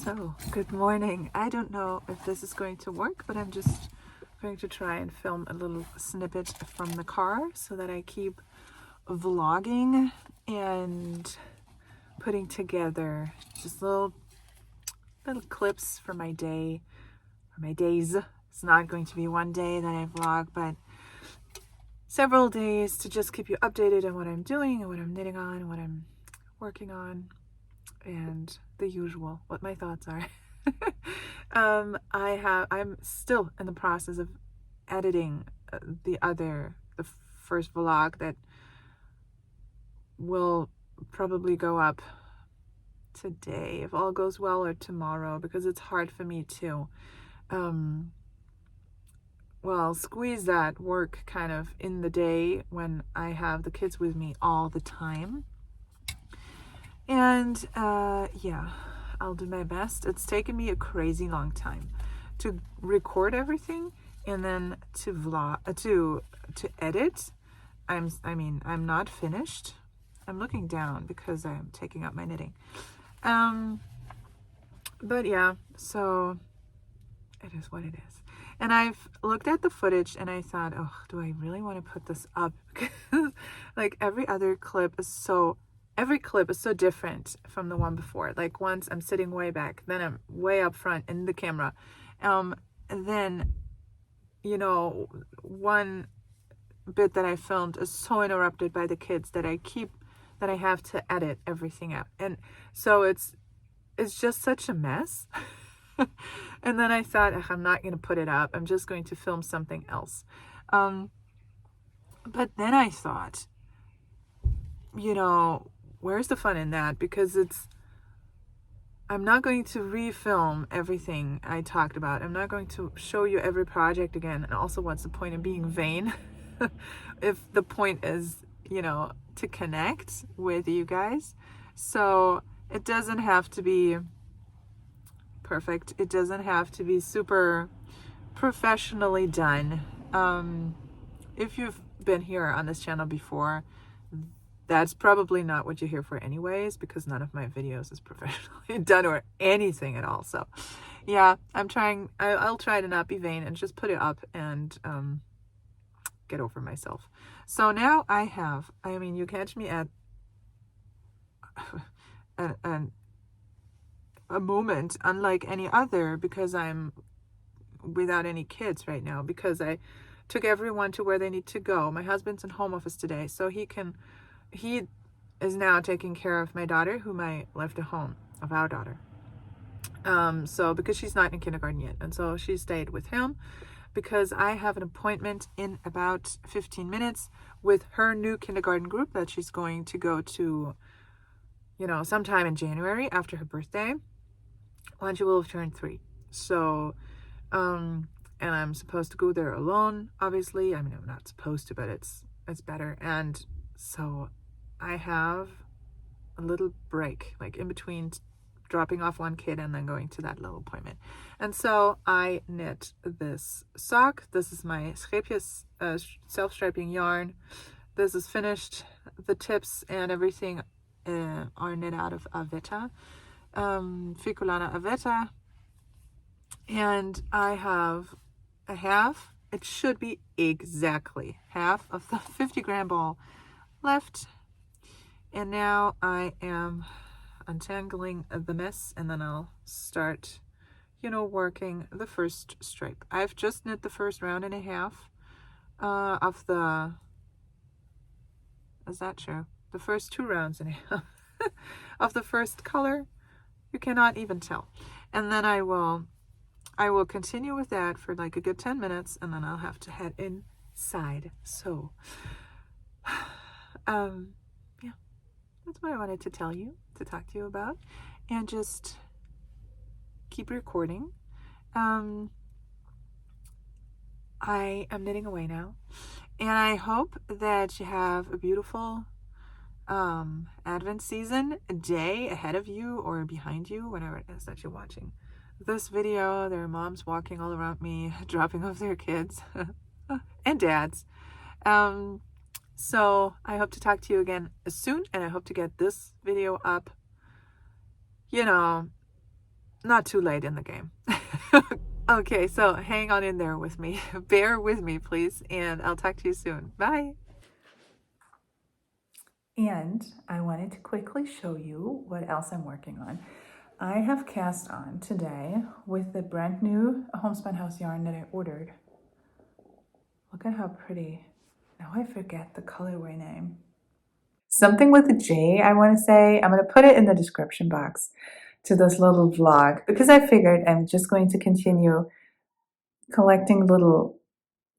So, good morning. I don't know if this is going to work, but I'm just going to try and film a little snippet from the car so that I keep vlogging and putting together just little clips for my day, or my days. It's not going to be one day that I vlog, but several days to just keep you updated on what I'm doing and what I'm knitting on, what I'm working on, and the usual, what my thoughts are. I'm still in the process of editing the first vlog that will probably go up today if all goes well, or tomorrow, because it's hard for me to squeeze that work kind of in the day when I have the kids with me all the time. And yeah, I'll do my best. It's taken me a crazy long time to record everything and then to vlog, to edit. I'm not finished. I'm looking down because I'm taking up my knitting. But yeah, so it is what it is. And I've looked at the footage and I thought, oh, do I really want to put this up? Because like every clip is so different from the one before. Like once I'm sitting way back, then I'm way up front in the camera. And then, one bit that I filmed is so interrupted by the kids that I have to edit everything out. And so it's just such a mess. And then I thought, I'm not going to put it up. I'm just going to film something else. But then I thought, where's the fun in that? Because I'm not going to refilm everything I talked about. I'm not going to show you every project again. And also, what's the point of being vain? If the point is, to connect with you guys. So it doesn't have to be perfect. It doesn't have to be super professionally done. If you've been here on this channel before, that's probably not what you're here for anyways, because none of my videos is professionally done or anything at all. So yeah, I'll try to not be vain and just put it up and get over myself. So now you catch me at a moment unlike any other, because I'm without any kids right now, because I took everyone to where they need to go. My husband's in home office today, so he is now taking care of my daughter, whom I left at home, of our daughter. So because she's not in kindergarten yet, and so she stayed with him because I have an appointment in about 15 minutes with her new kindergarten group that she's going to go to, sometime in January after her birthday, when she will have turned 3. So, and I'm supposed to go there alone, obviously. I mean, I'm not supposed to, but it's better. And so I have a little break, like in between dropping off one kid and then going to that little appointment. And so I knit this sock. This is my Schepjes self-striping yarn. This is finished. The tips and everything are knit out of Avetta, Ficolana Avetta. And I have a half. It should be exactly half of the 50-gram ball left. And now I am untangling the mess, and then I'll start, working the first stripe. I've just knit the first round and a half of the, is that true? The first 2 rounds and a half of the first color. You cannot even tell. And then I will continue with that for like a good 10 minutes, and then I'll have to head inside. So, yeah, that's what I wanted to talk to you about, and just keep recording. I am knitting away now, and I hope that you have a beautiful Advent season day ahead of you or behind you, whenever it is that you're watching this video. There are moms walking all around me, dropping off their kids and dads. So I hope to talk to you again soon, and I hope to get this video up, not too late in the game. Okay, so hang on in there with me. Bear with me, please, and I'll talk to you soon. Bye. And I wanted to quickly show you what else I'm working on. I have cast on today with the brand new homespun house yarn that I ordered. Look at how pretty. Now I forget the colorway name. Something with a J, I want to say. I'm going to put it in the description box to this little vlog because I figured I'm just going to continue collecting little,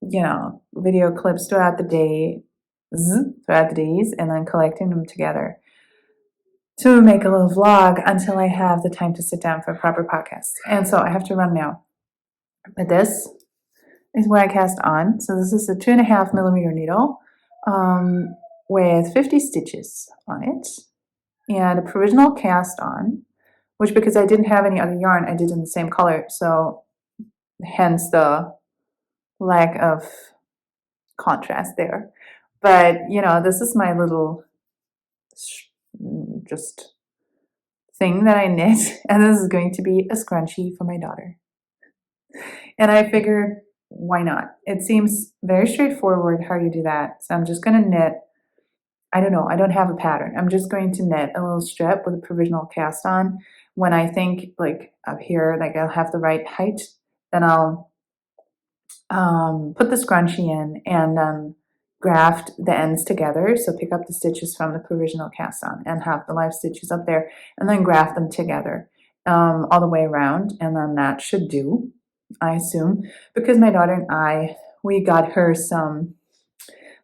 video clips throughout the day, throughout the days, and then collecting them together to make a little vlog until I have the time to sit down for a proper podcast. And so I have to run now. But this is what I cast on. So this is a 2.5mm needle with 50 stitches on it and a provisional cast on, which because I didn't have any other yarn, I did in the same color. So hence the lack of contrast there. But, this is my little just thing that I knit. And this is going to be a scrunchie for my daughter. And I figured, why not? It seems very straightforward how you do that. So I'm just going to knit. I don't know. I don't have a pattern. I'm just going to knit a little strip with a provisional cast on. When I think like up here, like I'll have the right height, then I'll put the scrunchie in and graft the ends together. So pick up the stitches from the provisional cast on and have the live stitches up there and then graft them together all the way around. And then that should do, I assume, because my daughter and we got her some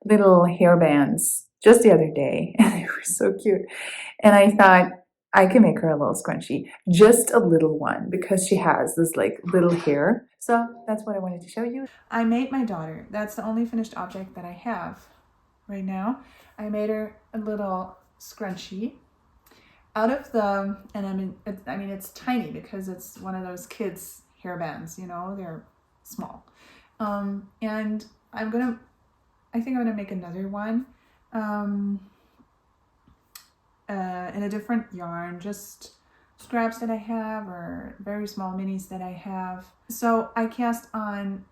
little hair bands just the other day and they were so cute. And I thought I can make her a little scrunchie, just a little one, because she has this like little hair. So that's what I wanted to show you. I made my daughter. That's the only finished object that I have right now. I made her a little scrunchie out of the, and it's tiny because it's one of those kids hair bands, they're small. And I think I'm gonna make another one in a different yarn, just scraps that I have or very small minis that I have. So I cast on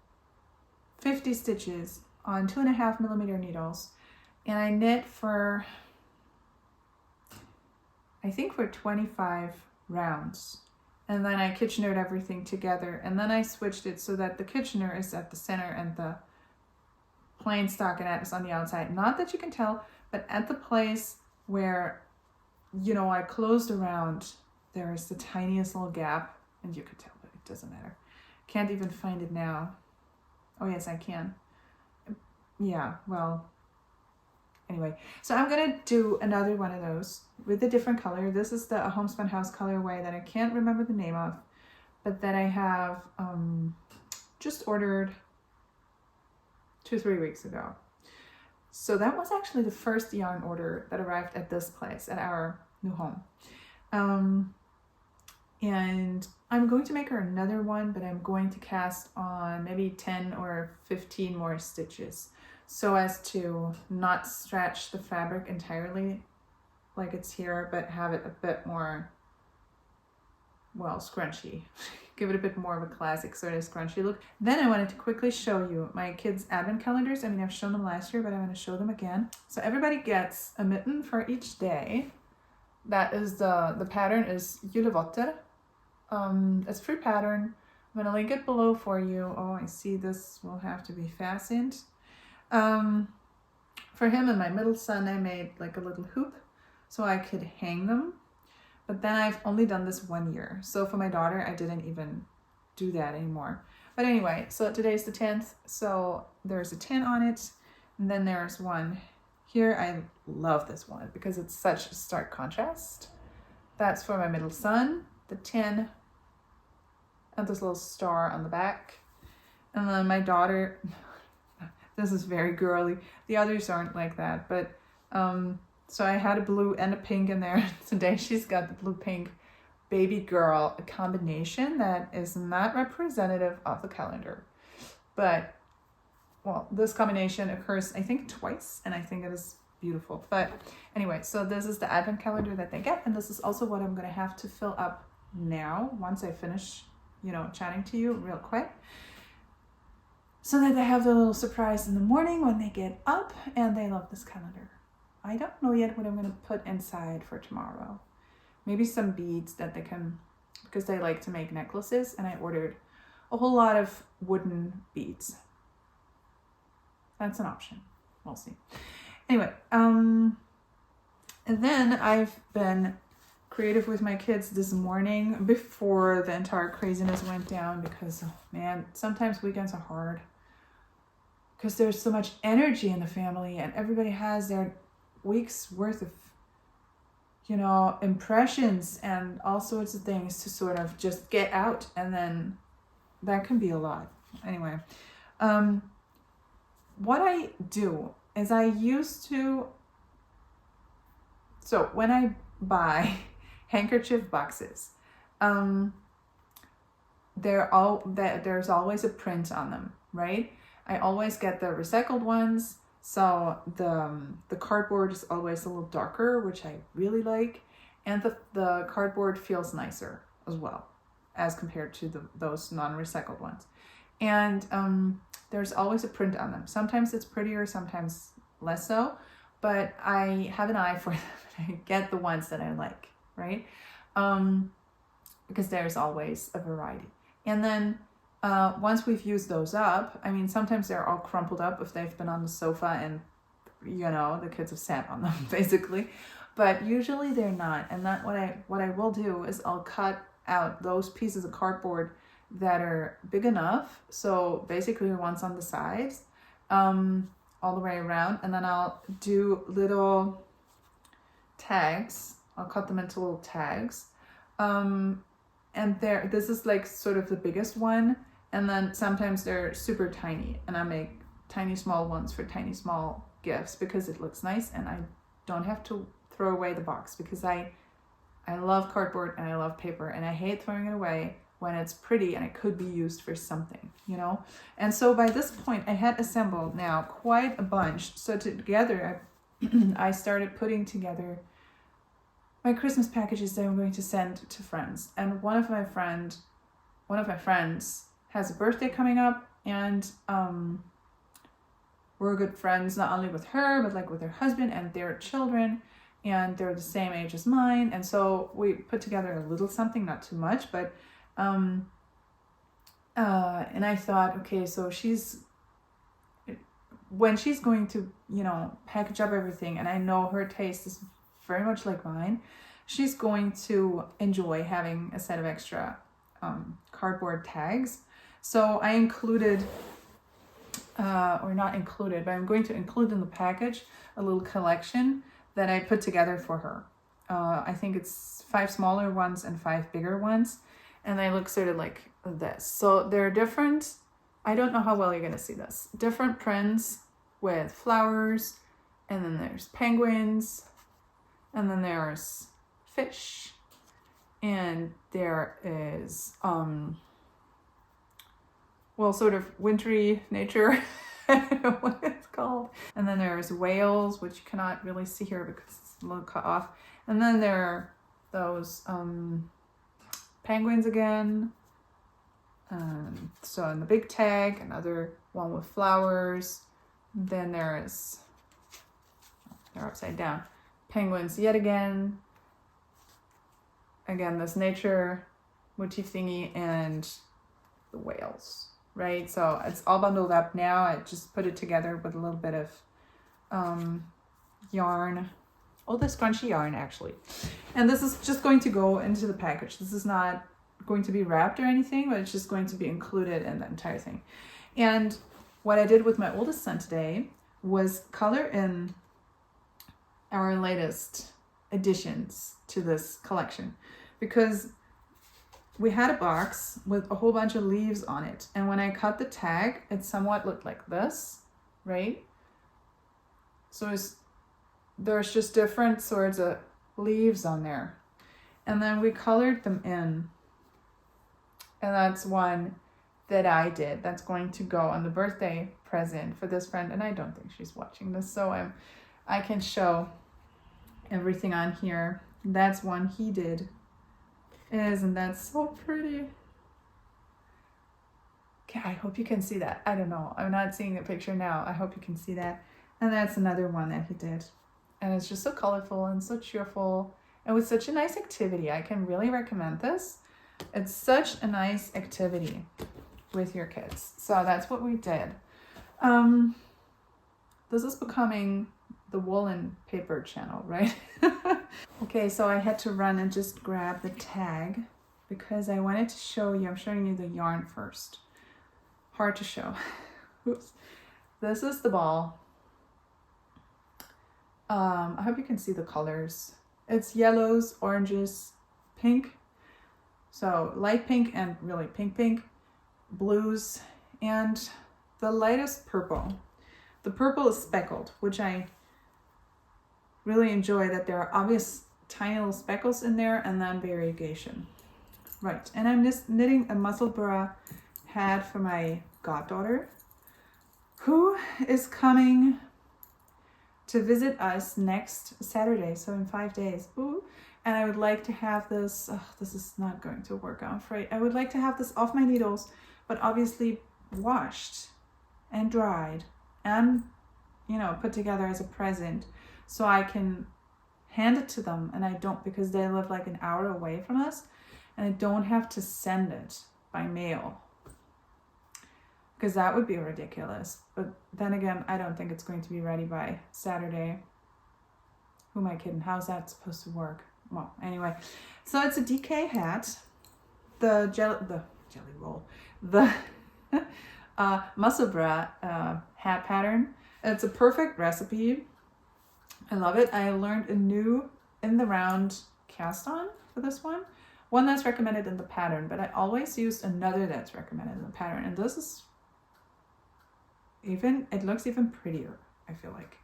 50 stitches on 2.5mm needles, and I knit for, I think for 25 rounds. And then I Kitchenered everything together, and then I switched it so that the Kitchener is at the center and the plain stockinette is on the outside. Not that you can tell, but at the place where, I closed around, there is the tiniest little gap, and you could tell, but it doesn't matter. Can't even find it now. Oh yes, I can. Yeah, well, anyway. So I'm gonna do another one of those with a different color. This is the Homespun House colorway that I can't remember the name of, but that I have just ordered 2-3 weeks ago. So that was actually the first yarn order that arrived at this place, at our new home. And I'm going to make her another one, but I'm going to cast on maybe 10 or 15 more stitches so as to not stretch the fabric entirely like it's here, but have it a bit more, scrunchy. Give it a bit more of a classic sort of scrunchy look. Then I wanted to quickly show you my kids' advent calendars. I've shown them last year, but I want to show them again. So everybody gets a mitten for each day. That is the pattern is julevotter. It's free pattern. I'm going to link it below for you. Oh, I see this will have to be fastened. For him and my middle son, I made like a little hoop so I could hang them. But then I've only done this 1 year. So for my daughter, I didn't even do that anymore. But anyway, so today's the 10th. So there's a 10 on it. And then there's one here. I love this one because it's such a stark contrast. That's for my middle son, the 10, and this little star on the back. And then my daughter, this is very girly. The others aren't like that, but so I had a blue and a pink in there. Today she's got the blue-pink baby girl, a combination that is not representative of the calendar. But, well, this combination occurs, I think, twice, and I think it is beautiful. But anyway, so this is the advent calendar that they get, and this is also what I'm going to have to fill up now, once I finish, chatting to you real quick, so that they have the little surprise in the morning when they get up, and they love this calendar. I don't know yet what I'm going to put inside for tomorrow. Maybe some beads that they can, because they like to make necklaces, and I ordered a whole lot of wooden beads. That's an option. We'll see. Anyway, and then I've been creative with my kids this morning before the entire craziness went down, because, oh man, sometimes weekends are hard because there's so much energy in the family and everybody has their week's worth of, impressions and all sorts of things to sort of just get out, and then that can be a lot. Anyway, what I do is I used to, so when I buy handkerchief boxes, there's always a print on them, right? I always get the recycled ones, so the cardboard is always a little darker, which I really like, and the cardboard feels nicer as well as compared to those non-recycled ones. And there's always a print on them. Sometimes it's prettier, sometimes less so, but I have an eye for them. I get the ones that I like, right? Because there's always a variety. And then once we've used those up, I mean, sometimes they're all crumpled up if they've been on the sofa and, the kids have sat on them, basically. But usually they're not. And that what I will do is I'll cut out those pieces of cardboard that are big enough. So basically the ones on the sides, all the way around. And then I'll do little tags. I'll cut them into little tags. And this is like sort of the biggest one. And then sometimes they're super tiny, and I make tiny small ones for tiny small gifts because it looks nice, and I don't have to throw away the box, because I love cardboard and I love paper, and I hate throwing it away when it's pretty and it could be used for something, And so by this point I had assembled now quite a bunch. So together I started putting together my Christmas packages that I'm going to send to friends. And one of my friends has a birthday coming up, and we're good friends not only with her, but like with her husband and their children, and they're the same age as mine. And so we put together a little something, not too much, but and I thought, okay, so when she's going to, package up everything, and I know her taste is very much like mine, she's going to enjoy having a set of extra cardboard tags. So I included, or not included, but I'm going to include in the package a little collection that I put together for her. I think it's 5 smaller ones and 5 bigger ones, and they look sort of like this. So they're different. I don't know how well you're going to see this. Different prints with flowers, and then there's penguins, and then there's fish, and there is sort of wintry nature. I don't know what it's called. And then there's whales, which you cannot really see here because it's a little cut off. And then there are those penguins again. So in the big tag, another one with flowers. Then they're upside down. Penguins yet again. Again, this nature motif thingy, and the whales, right? So it's all bundled up now. I just put it together with a little bit of yarn. Oh, the scrunchy yarn, actually. And this is just going to go into the package. This is not going to be wrapped or anything, but it's just going to be included in the entire thing. And what I did with my oldest son today was color in our latest additions to this collection, because we had a box with a whole bunch of leaves on it, and when I cut the tag, it somewhat looked like this, right? So there's just different sorts of leaves on there, and then we colored them in, and that's one that I did. That's going to go on the birthday present for this friend, and I don't think she's watching this, so I can show everything on here. That's one he did, Isn't that so pretty? Okay, I hope you can see that. I don't know. I'm not seeing the picture now. I hope you can see that. And that's another one that he did. And it's just so colorful and so cheerful. And with such a nice activity, I can really recommend this. It's such a nice activity with your kids. So that's what we did. This is becoming the woolen paper channel, right? Okay, so I had to run and just grab the tag because I wanted to show you, I'm showing you the yarn first. Hard to show. Oops. This is the ball. I hope you can see the colors. It's yellows, oranges, pink. So light pink and really pink, blues, and the lightest purple. The purple is speckled, which I really enjoy, that there are obvious tiny little speckles in there and then variegation. Right, and I'm just knitting a muscle bra hat for my goddaughter, who is coming to visit us next Saturday, so in 5 days. Ooh. And I would like to have this, this is not going to work, I'm afraid. I would like to have this off my needles, but obviously washed and dried and, you know, put together as a present so I can hand it to them. And I don't, because they live like an hour away from us, and I don't have to send it by mail, because that would be ridiculous. But then again, I don't think it's going to be ready by Saturday. Who am I kidding? How's that supposed to work? Well, anyway, so it's a DK hat, the jelly roll, the muscle bra hat pattern. It's a perfect recipe. I love it. I learned a new in the round cast on for this one that's recommended in the pattern, but I always use another that's recommended in the pattern, and this is it looks even prettier, I feel like.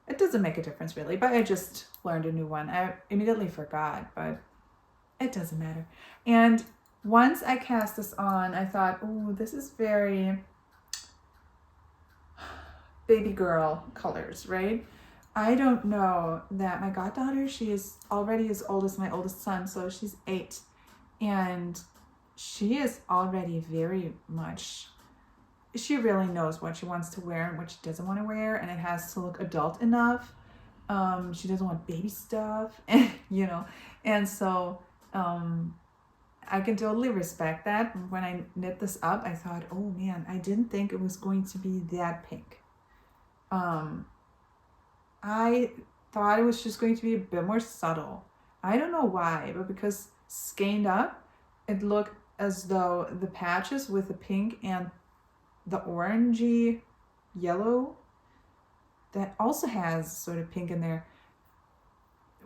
It doesn't make a difference really, but I just learned a new one. I immediately forgot, but it doesn't matter. And once I cast this on, I thought, oh, this is very baby girl colors, right? I don't know that my goddaughter, she is already as old as my oldest son, so she's 8. And she is already very much, she really knows what she wants to wear and what she doesn't want to wear, and it has to look adult enough. She doesn't want baby stuff, you know, and so I can totally respect that. When I knit this up, I thought, oh man, I didn't think it was going to be that pink. I thought it was just going to be a bit more subtle. I don't know why, but because skeined up, it looked as though the patches with the pink and the orangey yellow that also has sort of pink in there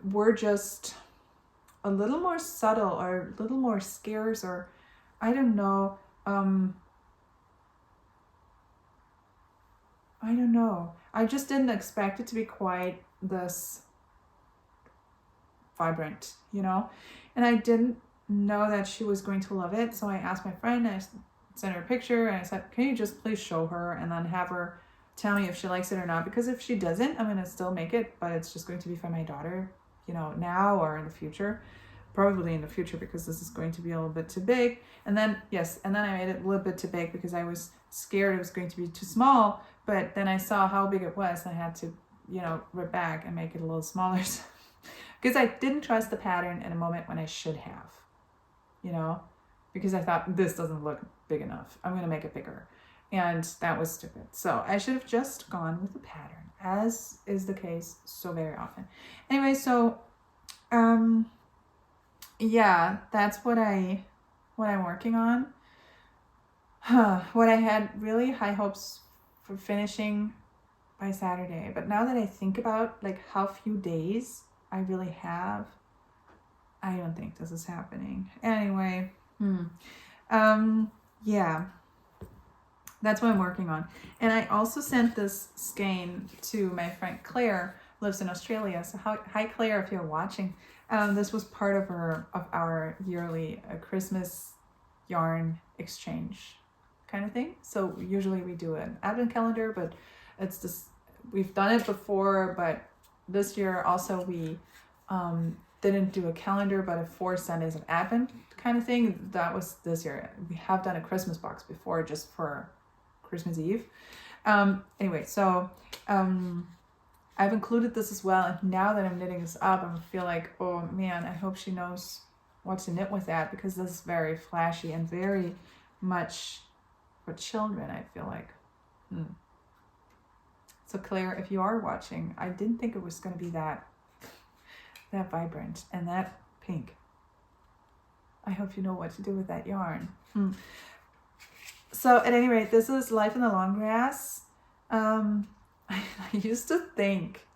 were just a little more subtle or a little more scarce, or I don't know. I don't know. I just didn't expect it to be quite this vibrant, you know? And I didn't know that she was going to love it. So I asked my friend, I sent her a picture, and I said, can you just please show her and then have her tell me if she likes it or not? Because if she doesn't, I'm going to still make it, but it's just going to be for my daughter, you know, now or in the future. Probably in the future, because this is going to be a little bit too big. And then, yes, and then I made it a little bit too big because I was scared it was going to be too small. But then I saw how big it was, and I had to, you know, rip back and make it a little smaller. Because I didn't trust the pattern in a moment when I should have, you know, because I thought this doesn't look big enough. I'm going to make it bigger. And that was stupid. So I should have just gone with the pattern, as is the case so very often. Anyway, so, yeah, that's what I'm working on. What I had really high hopes for finishing by Saturday, but now that I think about like how few days I really have, I don't think this is happening. Anyway, yeah, that's what I'm working on. And I also sent this skein to my friend Claire, lives in Australia. So hi Claire, if you're watching. This was part of our yearly Christmas yarn exchange kind of thing. So usually we do an advent calendar, but it's just, we've done it before, but this year also we didn't do a calendar, but a 4 Sundays of Advent kind of thing. That was this year. We have done a Christmas box before, just for Christmas Eve. Anyway, so I've included this as well. And now that I'm knitting this up, I feel like, oh man, I hope she knows what to knit with that, because this is very flashy and very much for children, I feel like. So Claire, if you are watching, I didn't think it was going to be that vibrant and that pink. I hope you know what to do with that yarn. So at any rate, this is Life in the Long Grass. I used to think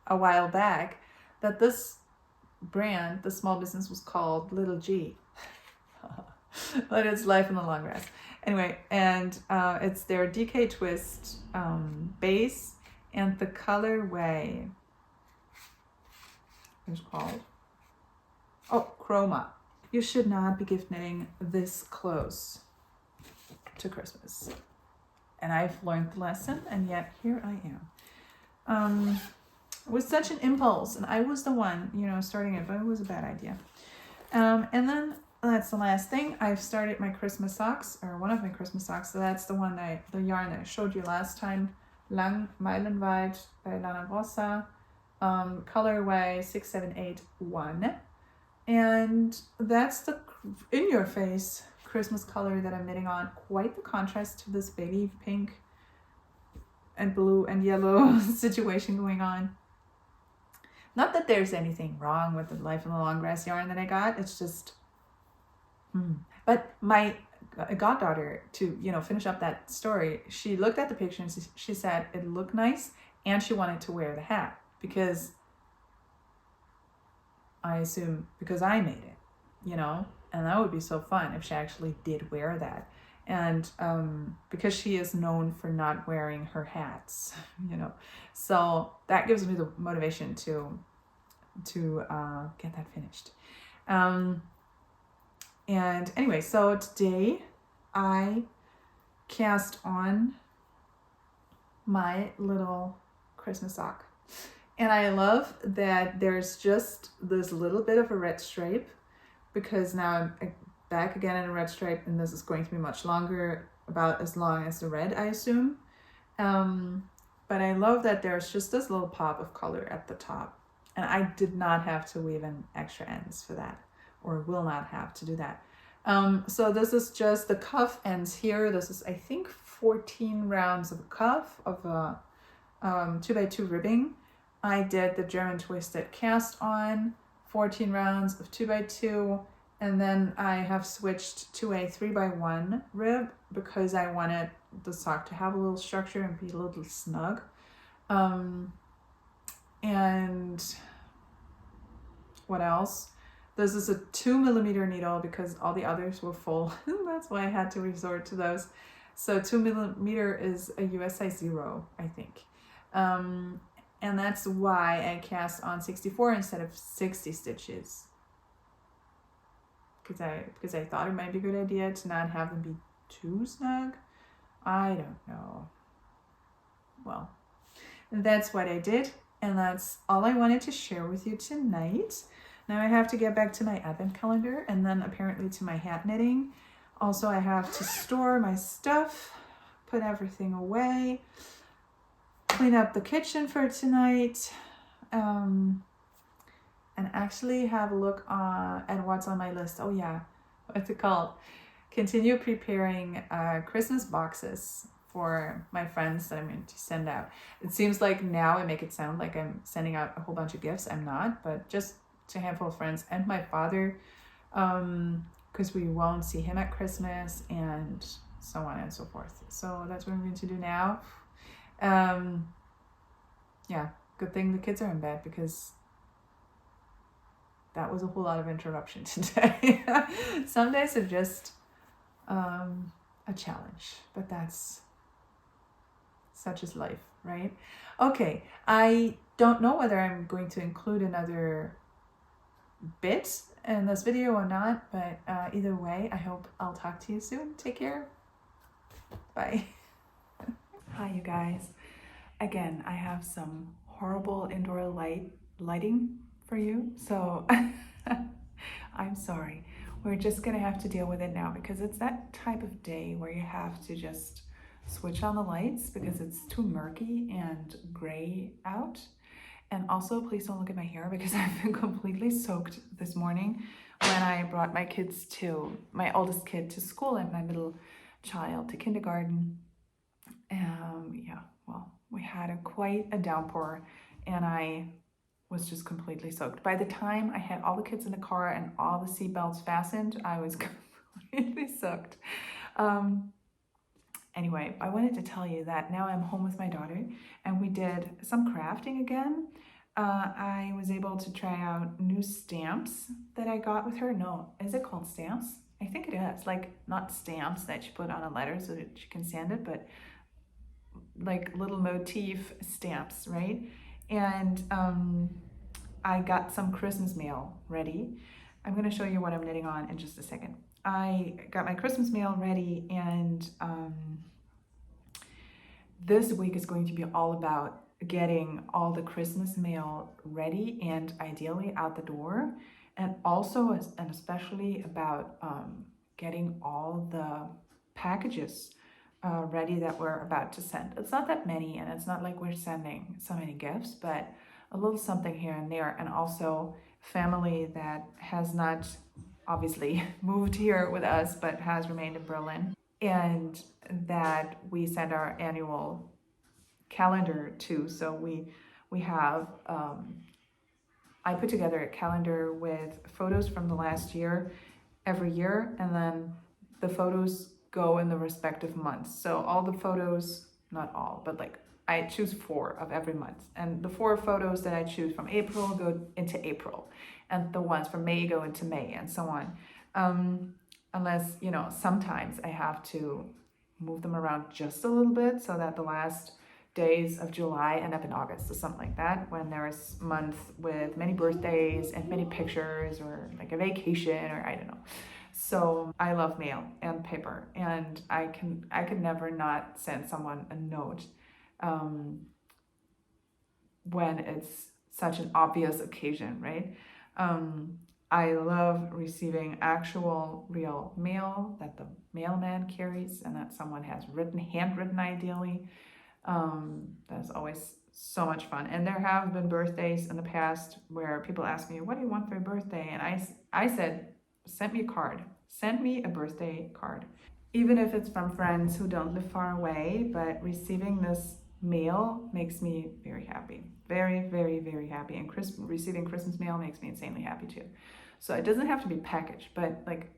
a while back that this brand, the small business, was called Little G. But it's Life in the Long Grass. Anyway, and it's their DK Twist base, and the colorway is called Chroma. You should not be gift knitting this close to Christmas. And I've learned the lesson, and yet here I am. It was such an impulse, and I was the one, starting it, but it was a bad idea. And then that's the last thing. I've started my Christmas socks, or one of my Christmas socks. So that's the yarn that I showed you last time. Lang Meilenweit by Lana Rossa, colorway 6781. And that's the in your face Christmas color that I'm knitting on. Quite the contrast to this baby pink and blue and yellow situation going on. Not that there's anything wrong with the Life in the Long Grass yarn that I got. It's just, But my goddaughter, to finish up that story, she looked at the picture and she said it looked nice, and she wanted to wear the hat because I assume because I made it, and that would be so fun if she actually did wear that. And because she is known for not wearing her hats, so that gives me the motivation to get that finished. And anyway, so today I cast on my little Christmas sock. And I love that there's just this little bit of a red stripe, because now I'm back again in a red stripe, and this is going to be much longer, about as long as the red, I assume. But I love that there's just this little pop of color at the top. And I did not have to weave in extra ends for that, or will not have to do that. So this is just the cuff ends here. This is, I think, 14 rounds of a cuff of a 2x2 ribbing. I did the German twisted cast on, 14 rounds of 2x2, and then I have switched to a 3x1 rib because I wanted the sock to have a little structure and be a little snug. And what else? This is a 2mm needle because all the others were full. That's why I had to resort to those. So 2mm is a US size 0, I think. And that's why I cast on 64 instead of 60 stitches. Because I thought it might be a good idea to not have them be too snug. I don't know. Well, that's what I did. And that's all I wanted to share with you tonight. Now I have to get back to my advent calendar, and then apparently to my hat knitting. Also, I have to store my stuff, put everything away, clean up the kitchen for tonight, and actually have a look at what's on my list. Oh yeah, what's it called? Continue preparing Christmas boxes for my friends that I'm going to send out. It seems like now I make it sound like I'm sending out a whole bunch of gifts. I'm not, but just to a handful of friends and my father, because we won't see him at Christmas, and so on and so forth. So that's what I'm going to do now. Yeah, good thing the kids are in bed, because that was a whole lot of interruption today. Some days are just a challenge, but that's such is life, right? Okay, I don't know whether I'm going to include another bit in this video or not, but either way, I hope I'll talk to you soon. Take care. Bye. Hi, you guys. Again, I have some horrible indoor lighting for you. So I'm sorry. We're just gonna have to deal with it now because it's that type of day where you have to just switch on the lights because it's too murky and gray out. And also, please don't look at my hair because I've been completely soaked this morning when I brought my oldest kid to school and my middle child to kindergarten. Yeah, well, we had quite a downpour and I was just completely soaked. By the time I had all the kids in the car and all the seatbelts fastened, I was completely soaked. Anyway, I wanted to tell you that now I'm home with my daughter and we did some crafting again. I was able to try out new stamps that I got with her. No, is it called stamps? I think it is. Like, not stamps that you put on a letter so that you can sand it, but like little motif stamps, right? And I got some Christmas mail ready. I'm going to show you what I'm knitting on in just a second. I got my Christmas mail ready, and this week is going to be all about getting all the Christmas mail ready and ideally out the door, and also and especially about getting all the packages ready that we're about to send. It's not that many, and it's not like we're sending so many gifts, but a little something here and there, and also family that has not obviously moved here with us but has remained in Berlin, and that we send our annual calendar to. So we have I put together a calendar with photos from the last year every year, and then the photos go in the respective months. So all the photos, not all, but like I choose 4 of every month, and the 4 photos that I choose from April go into April, and the ones from May go into May, and so on. Unless, you know, sometimes I have to move them around just a little bit so that the last days of July end up in August or something like that, when there's a month with many birthdays and many pictures, or like a vacation, or I don't know. So I love mail and paper, and I could never not send someone a note when it's such an obvious occasion, right? I love receiving actual real mail that the mailman carries and that someone has handwritten ideally. That's always so much fun. And there have been birthdays in the past where people ask me, what do you want for your birthday? And I said, send me a card. Send me a birthday card. Even if it's from friends who don't live far away, but receiving this mail makes me very happy. Very, very, very happy. And receiving Christmas mail makes me insanely happy too. So it doesn't have to be packaged, but like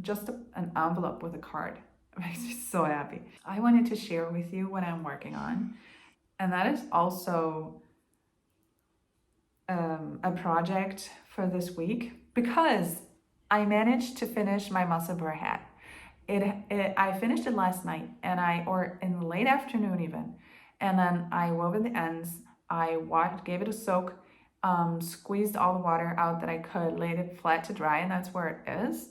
just an envelope with a card makes me so happy. I wanted to share with you what I'm working on, and that is also a project for this week, because I managed to finish my Masabur hat. I finished it last night, or in the late afternoon even, and then I wove in the ends. I gave it a soak, squeezed all the water out that I could, laid it flat to dry, and that's where it is.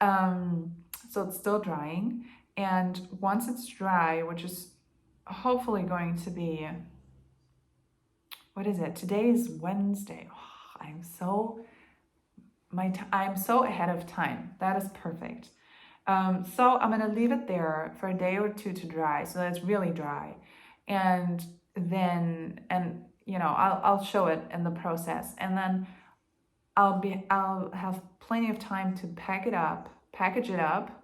So it's still drying, and once it's dry, which is hopefully going to be, what is it? Today is Wednesday. Oh, I'm so ahead of time. That is perfect. So I'm gonna leave it there for a day or 2 to dry, so that it's really dry, and then I'll show it in the process, and then I'll have plenty of time to package it up,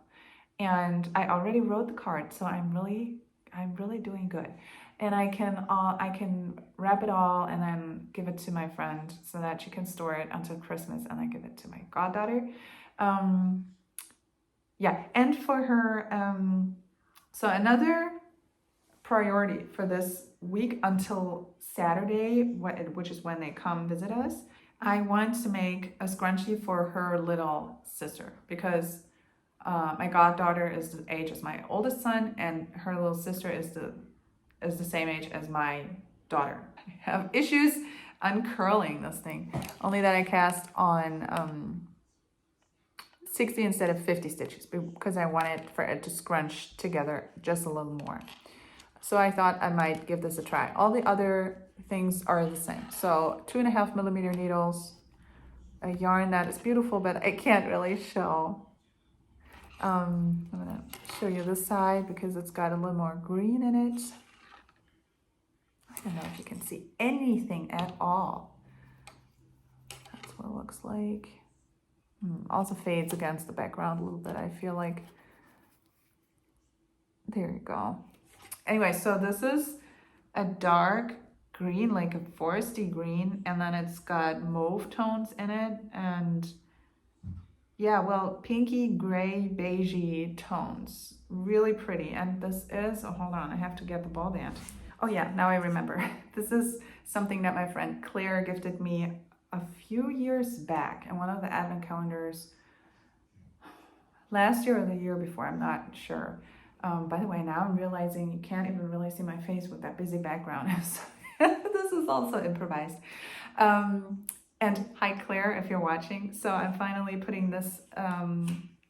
and I already wrote the card, so I'm really doing good, and I can wrap it all and then give it to my friend so that she can store it until Christmas, and then give it to my goddaughter. Yeah, and for her, so another priority for this week until Saturday, which is when they come visit us, I want to make a scrunchie for her little sister, because my goddaughter is the age as my oldest son, and her little sister is the same age as my daughter. I have issues uncurling this thing, only that I cast on 60 instead of 50 stitches, because I wanted for it to scrunch together just a little more. So I thought I might give this a try. All the other things are the same. So 2.5 millimeter needles, a yarn that is beautiful, but I can't really show. I'm gonna show you this side because it's got a little more green in it. I don't know if you can see anything at all. That's what it looks like. Also fades against the background a little bit, I feel like. There you go. Anyway, so this is a dark green, like a foresty green, and then it's got mauve tones in it, and yeah, well, pinky, gray, beigey tones. Really pretty. And this is, oh, hold on, I have to get the ball band. Oh yeah, now I remember. This is something that my friend Claire gifted me a few years back in one of the advent calendars. Last year or the year before, I'm not sure. By the way, now I'm realizing you can't even really see my face with that busy background. This is also improvised. And hi, Claire, if you're watching. So I'm finally putting this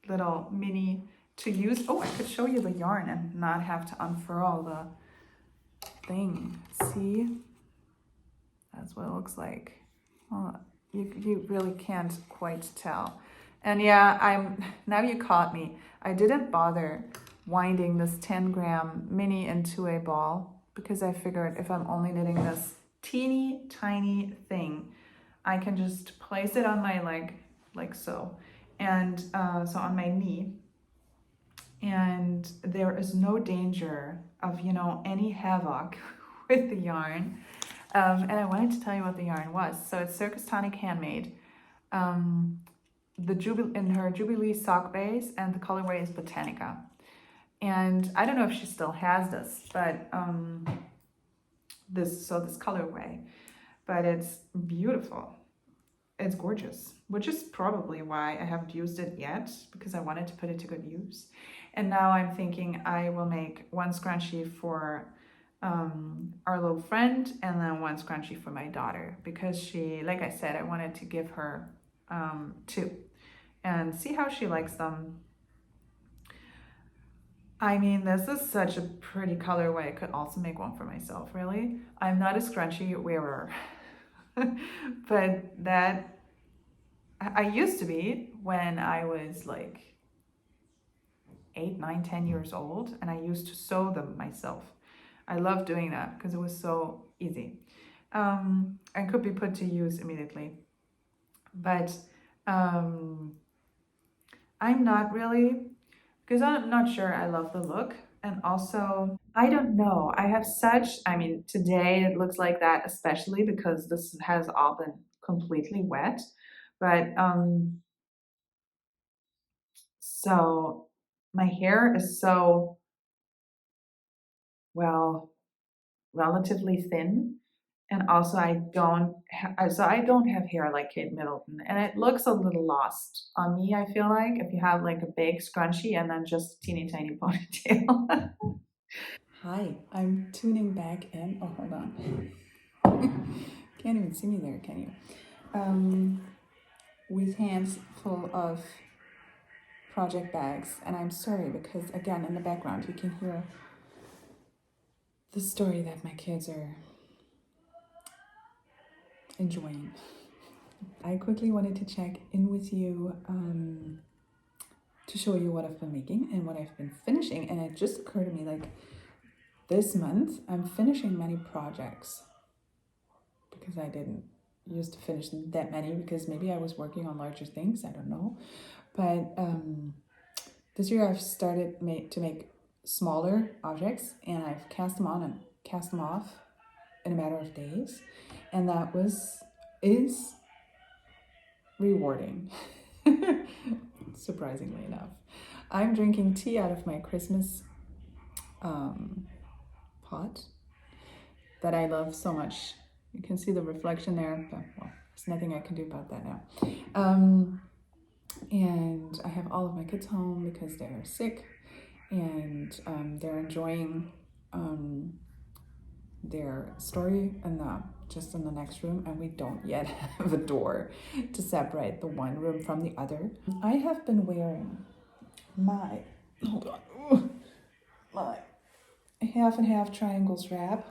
little mini to use. Oh, I could show you the yarn and not have to unfurl the thing. See? That's what it looks like. Well, you really can't quite tell. And yeah, now you caught me. I didn't bother winding this 10-gram mini into a ball because I figured if I'm only knitting this teeny tiny thing, I can just place it on my leg like so, and so on my knee, and there is no danger of, you know, any havoc with the yarn. And I wanted to tell you what the yarn was. So it's Circus Tonic Handmade. In her Jubilee sock base, and the colorway is Botanica. And I don't know if she still has this, but this colorway, but it's beautiful. It's gorgeous, which is probably why I haven't used it yet, because I wanted to put it to good use. And now I'm thinking I will make one scrunchie for our little friend, and then one scrunchie for my daughter, because she, like I said, I wanted to give her two and see how she likes them. I mean, this is such a pretty colorway. I could also make one for myself, really. I'm not a scrunchie wearer, but that I used to be when I was like 8, 9, 10 years old, and I used to sew them myself. I loved doing that because it was so easy and could be put to use immediately. But I'm not really, because I'm not sure I love the look. And also, I don't know. I have such, I mean, today it looks like that, especially because this has all been completely wet. But so my hair is so, well, relatively thin. And also I don't have hair like Kate Middleton, and it looks a little lost on me, I feel like, if you have like a big scrunchie and then just a teeny tiny ponytail. Hi, I'm tuning back in. Oh, hold on. Can't even see me there, can you? With hands full of project bags, and I'm sorry because, again, in the background you can hear the story that my kids are enjoying. I quickly wanted to check in with you to show you what I've been making and what I've been finishing, and it just occurred to me, like, this month I'm finishing many projects because I didn't used to finish that many, because maybe I was working on larger things, I don't know. But this year I've started to make smaller objects, and I've cast them on and cast them off in a matter of days, and that is rewarding. Surprisingly enough. I'm drinking tea out of my Christmas pot that I love so much. You can see the reflection there, but well, there's nothing I can do about that now. And I have all of my kids home because they're sick, and they're enjoying their story just in the next room, and we don't yet have a door to separate the one room from the other. I have been wearing my half and half triangles wrap.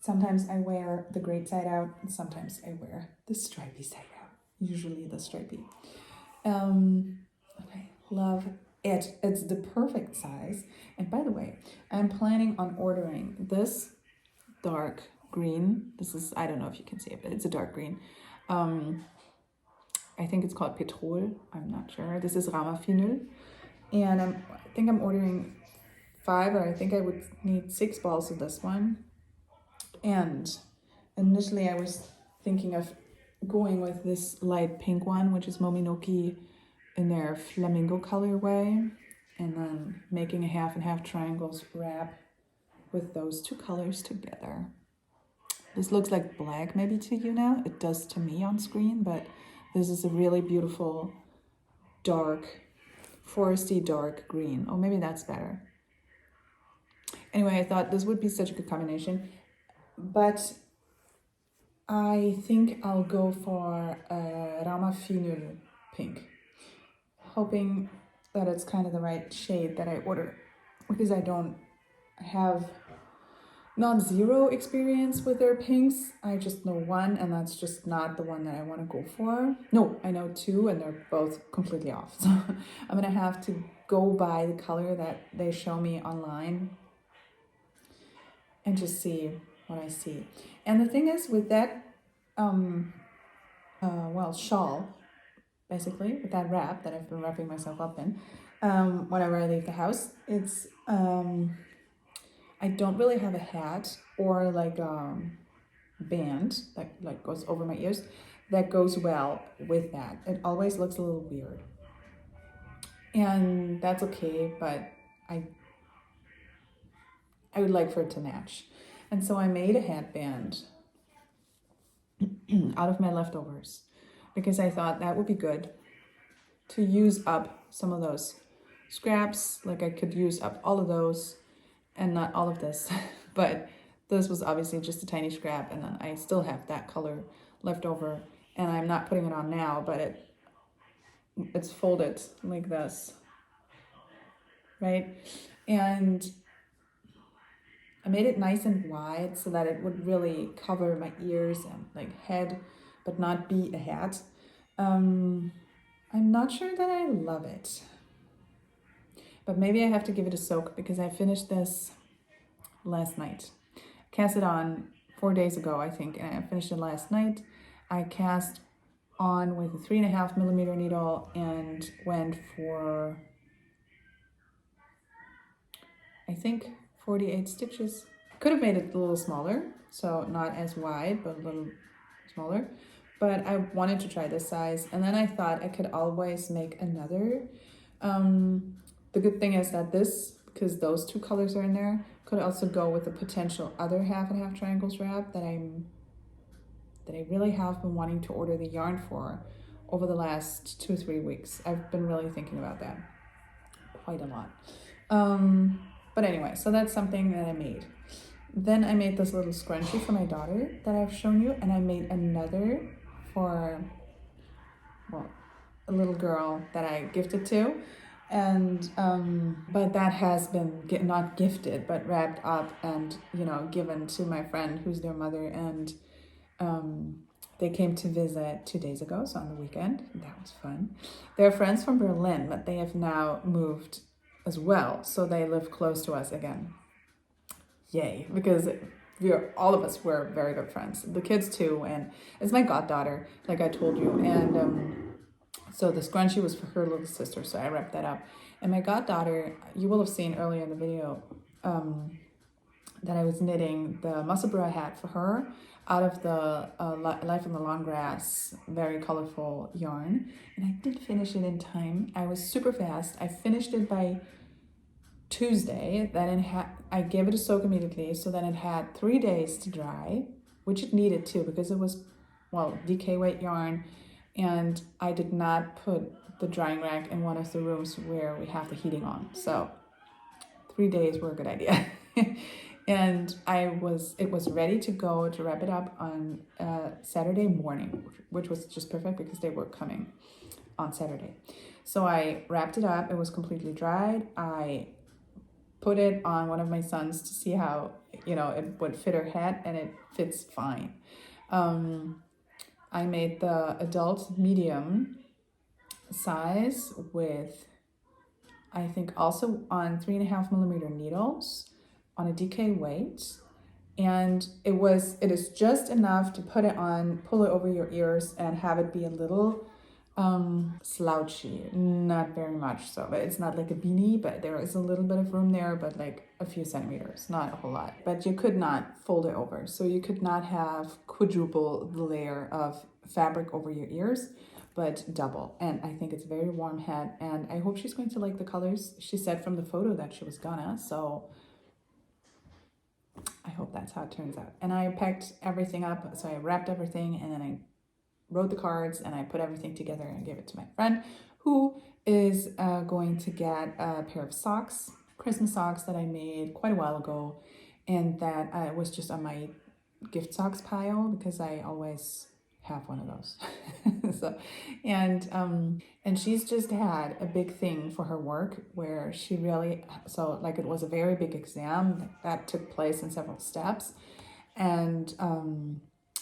Sometimes I wear the great side out, and sometimes I wear the stripy side out. usually the stripy. Okay, love it. It's the perfect size. And by the way, I'm planning on ordering this dark green. This is, I don't know if you can see it, but it's a dark green. I think it's called Petrol. I'm not sure. This is Ramafinul. And I think I'm ordering 5, or I think I would need 6 balls of this one. And initially I was thinking of going with this light pink one, which is Mominoki in their flamingo colorway, and then making a half and half triangles wrap with those 2 colors together. This looks like black maybe to you now. It does to me on screen, but this is a really beautiful dark, foresty dark green. Oh, maybe that's better. Anyway, I thought this would be such a good combination, but I think I'll go for a Ramafinul pink, hoping that it's kind of the right shade that I order, because I don't have not zero experience with their pinks. I just know one, and that's just not the one that I want to go for. No, I know 2, and they're both completely off. So I'm gonna have to go by the color that they show me online and just see what I see. And the thing is with that, shawl, basically, with that wrap that I've been wrapping myself up in, whenever I leave the house, it's, I don't really have a hat or like band that like goes over my ears that goes well with that. It always looks a little weird. And that's okay, but I would like for it to match. And so I made a headband out of my leftovers because I thought that would be good to use up some of those scraps. Like I could use up all of those and not all of this, but this was obviously just a tiny scrap, and then I still have that color left over, and I'm not putting it on now, but it's folded like this, right? And I made it nice and wide so that it would really cover my ears and like head, but not be a hat. I'm not sure that I love it, but maybe I have to give it a soak because I finished this last night. Cast it on 4 days ago, I think, and I finished it last night. I cast on with a 3.5 millimeter needle and went for, I think, 48 stitches. Could have made it a little smaller, so not as wide, but a little smaller. But I wanted to try this size, and then I thought I could always make another. The good thing is that this, because those 2 colors are in there, could also go with a potential other half and half triangles wrap that I really have been wanting to order the yarn for over the last 2 or 3 weeks. I've been really thinking about that quite a lot. But anyway, so that's something that I made. Then I made this little scrunchie for my daughter that I've shown you, and I made another for, well, a little girl that I gifted to. And but that has been not gifted but wrapped up and given to my friend who's their mother, and they came to visit 2 days ago, so on the weekend. That was fun. They're friends from Berlin, but they have now moved as well, so they live close to us again. Yay, because all of us were very good friends, the kids too, and it's my goddaughter, like I told you, and so the scrunchie was for her little sister, so I wrapped that up. And my goddaughter, you will have seen earlier in the video that I was knitting the muscle bra hat for her out of the Life on the Long Grass, very colorful yarn. And I did finish it in time. I was super fast. I finished it by Tuesday. Then I gave it a soak immediately, so then it had 3 days to dry, which it needed too, because it was, DK weight yarn. And I did not put the drying rack in one of the rooms where we have the heating on. So 3 days were a good idea. And it was ready to go to wrap it up on Saturday morning, which was just perfect because they were coming on Saturday. So I wrapped it up. It was completely dried. I put it on one of my sons to see how, it would fit her head, and it fits fine. I made the adult medium size with, I think, also on 3.5 millimeter needles on a DK weight. And it is just enough to put it on, pull it over your ears, and have it be a little slouchy, not very much so, but it's not like a beanie, but there is a little bit of room there, but like a few centimeters, not a whole lot. But you could not fold it over, so you could not have quadruple the layer of fabric over your ears, but double. And I think it's a very warm head, and I hope she's going to like the colors. She said from the photo that she was gonna, so I hope that's how it turns out. And I packed everything up, so I wrapped everything, and then I wrote the cards, and I put everything together and gave it to my friend, who is going to get a pair of socks, Christmas socks that I made quite a while ago, and that was just on my gift socks pile because I always have one of those. So, and she's just had a big thing for her work where she really, so like it was a very big exam that took place in several steps, and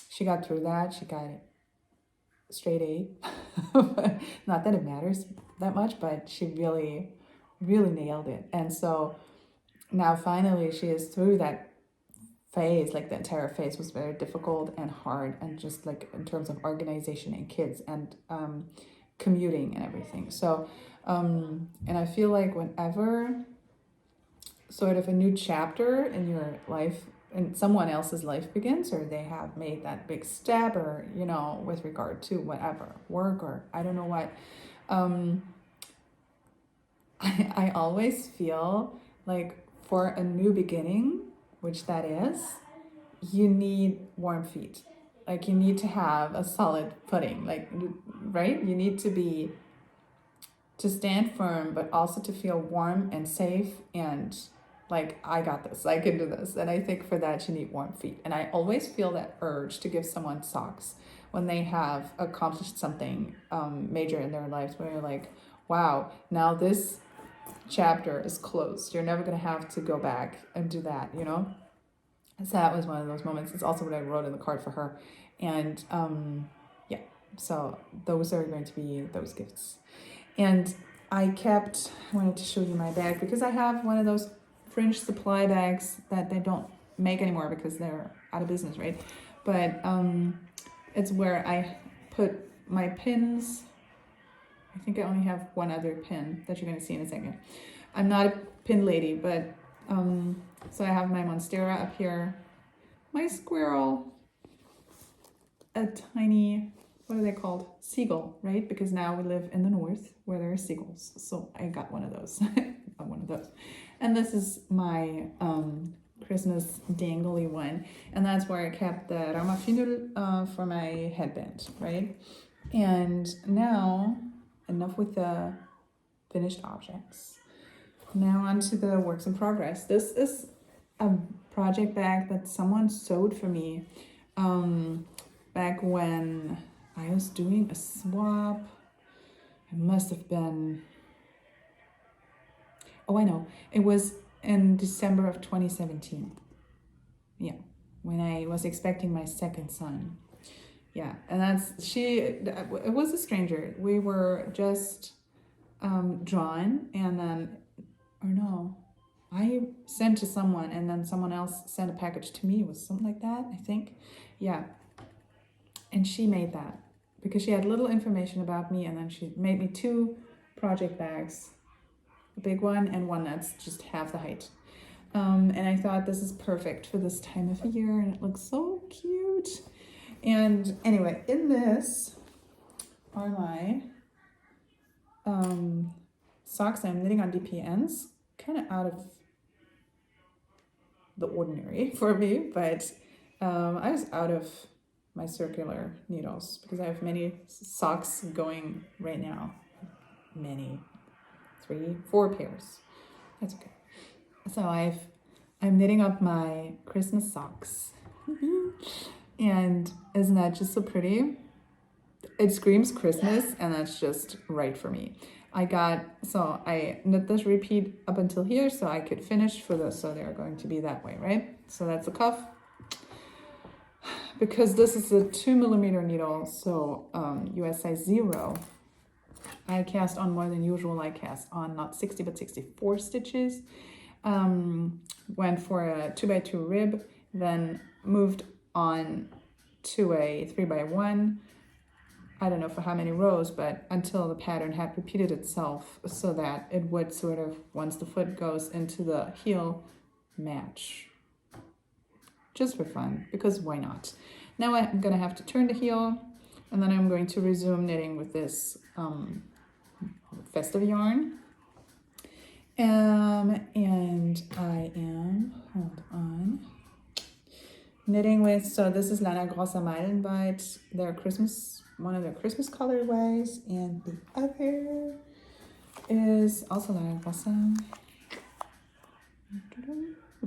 she got through that. She got straight A. Not that it matters that much, but she really, really nailed it. And so now finally she is through that phase. Like the entire phase was very difficult and hard, and just like in terms of organization and kids and commuting and everything. So and I feel like whenever sort of a new chapter in your life and someone else's life begins, or they have made that big step, or you know, with regard to whatever work or I don't know what, I always feel like for a new beginning, which that is, you need warm feet. Like you need to have a solid footing, like, right? You need to stand firm, but also to feel warm and safe and like, I got this, I can do this. And I think for that, you need warm feet. And I always feel that urge to give someone socks when they have accomplished something major in their lives, where you're like, wow, now this chapter is closed. You're never going to have to go back and do that, you know? So that was one of those moments. It's also what I wrote in the card for her. And yeah, so those are going to be those gifts. And I wanted to show you my bag because I have one of those fringe supply bags that they don't make anymore because they're out of business, right? But it's where I put my pins. I think I only have one other pin that you're going to see in a second. I'm not a pin lady, but so I have my Monstera up here, my squirrel, a tiny, what are they called? Seagull, right? Because now we live in the north where there are seagulls. So I got one of those. And this is my Christmas dangly one. And that's where I kept the Ramafindel for my headband, right? And now, enough with the finished objects. Now on to the works in progress. This is a project bag that someone sewed for me back when I was doing a swap. It must have been, oh, I know. It was in December of 2017. Yeah, when I was expecting my second son. Yeah, and it was a stranger. We were just drawn, and then, or no, I sent to someone, and then someone else sent a package to me. It was something like that, I think. Yeah, and she made that because she had little information about me, and then she made me 2 project bags, a big one and one that's just half the height. And I thought this is perfect for this time of year, and it looks so cute. And anyway, in this are my socks I'm knitting on DPNs, kind of out of the ordinary for me, but I was out of my circular needles because I have many socks going right now. 3, 4 pairs. That's okay. So I'm knitting up my Christmas socks. And isn't that just so pretty? It screams Christmas, and that's just right for me. I knit this repeat up until here so I could finish for this, so they're going to be that way, right? So that's the cuff. because this is a 2mm needle, so US size 0, I cast on more than usual. I cast on not 60 but 64 stitches. Went for a 2x2 rib, then moved on to a 3x1. I don't know for how many rows, but until the pattern had repeated itself, so that it would sort of, once the foot goes into the heel, match. Just for fun, because why not? Now I'm gonna have to turn the heel, and then I'm going to resume knitting with this festive yarn. And I am, hold on, knitting with, so this is Lana Grossa Meilenweit, their Christmas, one of their Christmas colorways, and the other is also Lana Grossa,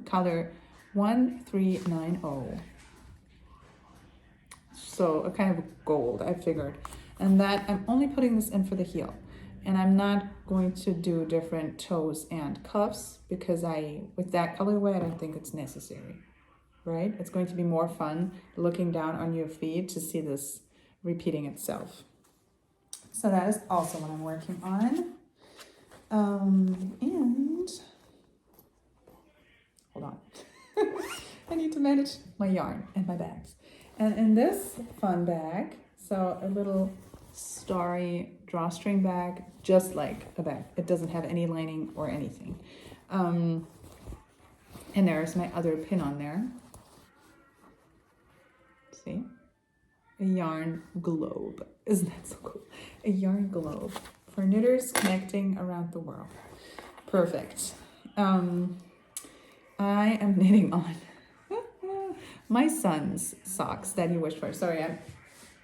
color 1390. So a kind of gold, I figured. And that I'm only putting this in for the heel. And I'm not going to do different toes and cuffs because with that colorway, I don't think it's necessary, right? It's going to be more fun looking down on your feet to see this repeating itself. So that is also what I'm working on. And hold on. I need to manage my yarn and my bags. And in this fun bag, so a little starry drawstring bag, just like a bag. It doesn't have any lining or anything. And there's my other pin on there. See? A yarn globe. Isn't that so cool? A yarn globe for knitters connecting around the world. Perfect. I am knitting on my son's socks that he wished for. Sorry, I'm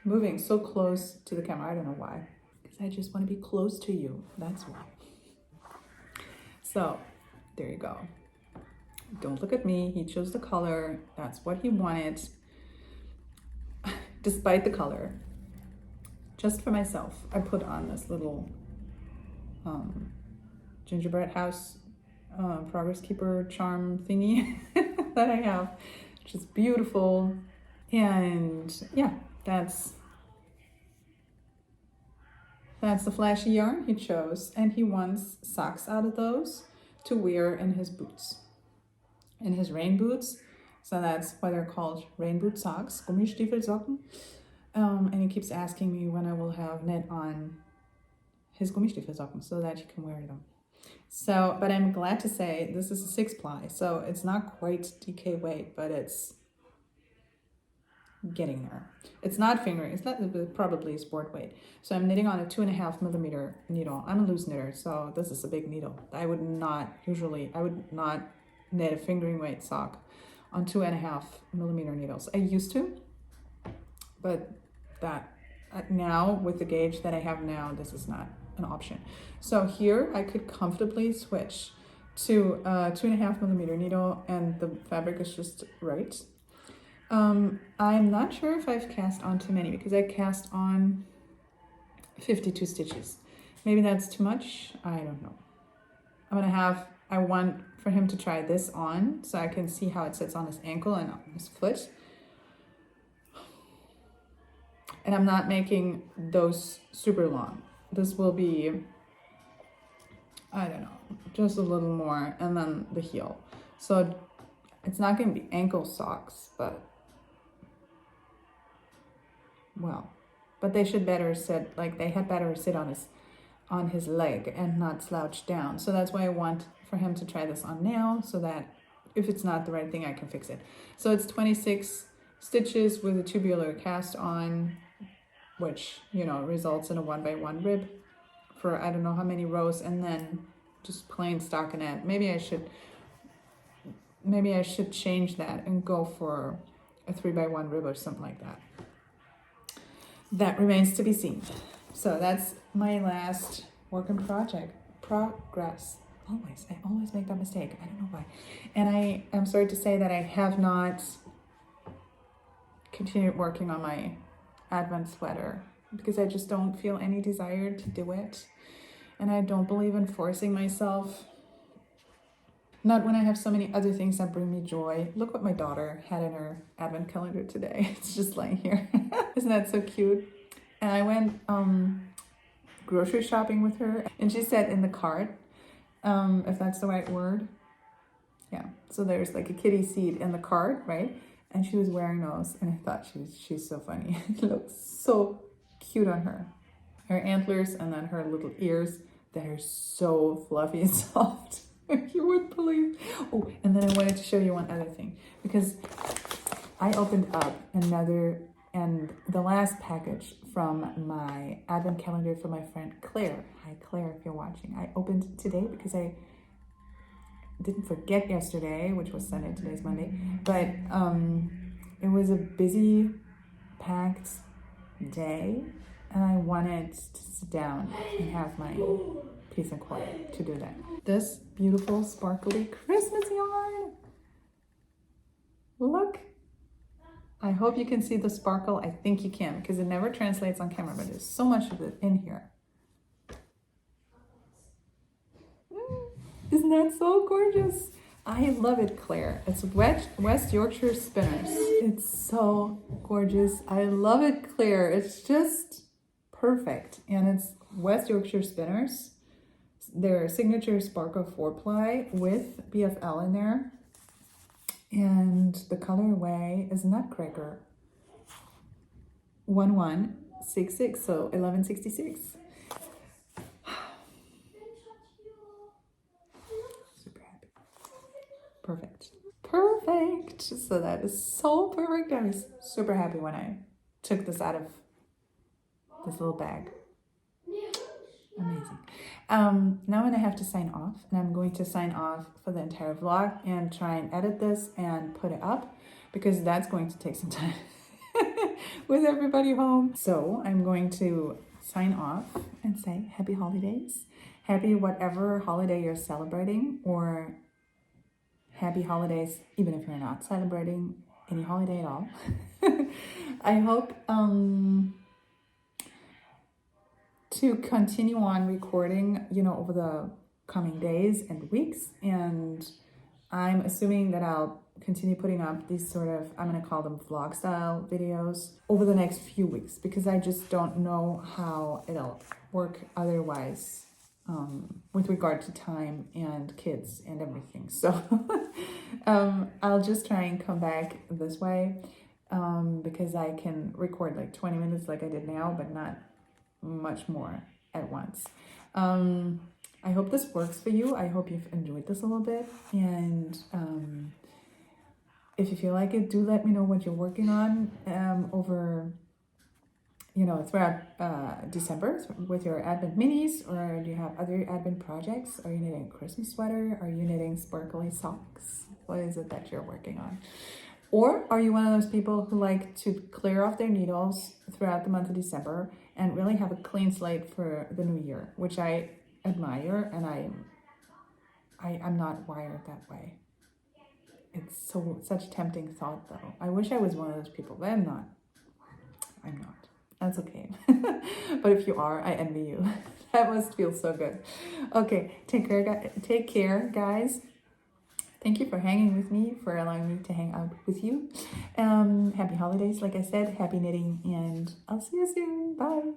moving so close to the camera. I don't know why. Because I just want to be close to you. That's why. So, there you go. Don't look at me. He chose the color. That's what he wanted. Despite the color. Just for myself, I put on this little gingerbread house progress keeper charm thingy that I have, which is beautiful. And yeah, that's the flashy yarn he chose, and he wants socks out of those to wear in his boots, in his rain boots. So that's why they're called rain boot socks, Gummistiefelsocken. And he keeps asking me when I will have knit on his Gummistiefelsocken so that he can wear them. So, but I'm glad to say this is a 6-ply, so it's not quite DK weight, but it's getting there. It's not fingering, it's not probably sport weight. So I'm knitting on a 2.5mm needle. I'm a loose knitter, so this is a big needle. I would not knit a fingering weight sock on 2.5mm needles. I used to, but that now with the gauge that I have now, this is not an option. So here I could comfortably switch to a 2.5mm needle, and the fabric is just right. I'm not sure if I've cast on too many because I cast on 52 stitches. Maybe that's too much. I don't know. I want for him to try this on so I can see how it sits on his ankle and on his foot. And I'm not making those super long. This will be, I don't know, just a little more, and then the heel. So it's not going to be ankle socks, but they should better sit, like they had better sit on his leg and not slouch down. So that's why I want for him to try this on now, so that if it's not the right thing, I can fix it. So it's 26 stitches with a tubular cast on, which, you know, results in a 1x1 rib for I don't know how many rows, and then just plain stockinette. Maybe I should change that and go for a 3x1 rib or something like that. That remains to be seen. So that's my last work in progress. I always make that mistake. I don't know why. And I am sorry to say that I have not continued working on my Advent sweater because I just don't feel any desire to do it. And I don't believe in forcing myself. Not when I have so many other things that bring me joy. Look what my daughter had in her advent calendar today. It's just lying here. Isn't that so cute? And I went grocery shopping with her, and she said in the cart, if that's the right word. Yeah. So there's like a kitty seat in the cart, right? And she was wearing those, and I thought she's so funny. It looks so cute on her. Her antlers and then her little ears that are so fluffy and soft. You wouldn't believe. Oh, and then I wanted to show you one other thing, because I opened up the last package from my advent calendar for my friend Claire. Hi Claire, if you're watching. I opened today because I didn't forget yesterday, which was Sunday, today's Monday, but it was a busy, packed day, and I wanted to sit down and have my peace and quiet to do that. This beautiful sparkly Christmas yarn. Look. I hope you can see the sparkle. I think you can, because it never translates on camera, but there's so much of it in here. Isn't that so gorgeous? I love it, Claire. It's West Yorkshire Spinners. It's so gorgeous. I love it, Claire. It's just perfect. And it's West Yorkshire Spinners. Their signature Sparkle 4-ply with BFL in there. And the colorway is Nutcracker 1166, so 1166. Super happy. Perfect. Perfect. So that is so perfect. I was super happy when I took this out of this little bag. Amazing. Now I'm gonna have to sign off, and I'm going to sign off for the entire vlog and try and edit this and put it up, because that's going to take some time with everybody home. So I'm going to sign off and say happy holidays, happy whatever holiday you're celebrating, or happy holidays even if you're not celebrating any holiday at all. I hope to continue on recording, over the coming days and weeks. And I'm assuming that I'll continue putting up these sort of, I'm going to call them vlog style videos over the next few weeks, because I just don't know how it'll work otherwise with regard to time and kids and everything. So I'll just try and come back this way because I can record like 20 minutes like I did now, but not much more at once. I hope this works for you. I hope you've enjoyed this a little bit, and if you feel like it, do let me know what you're working on over throughout December with your Advent minis, or do you have other Advent projects? Are you knitting a Christmas sweater? Are you knitting sparkly socks? What is it that you're working on? Or are you one of those people who like to clear off their needles throughout the month of December and really have a clean slate for the new year, which I admire, and I'm not wired that way. It's such a tempting thought, though. I wish I was one of those people, but I'm not. That's okay. But if you are, I envy you. That must feel so good. Okay, take care, guys. Thank you for hanging with me, for allowing me to hang out with you. Happy holidays, like I said, happy knitting, and I'll see you soon. Bye.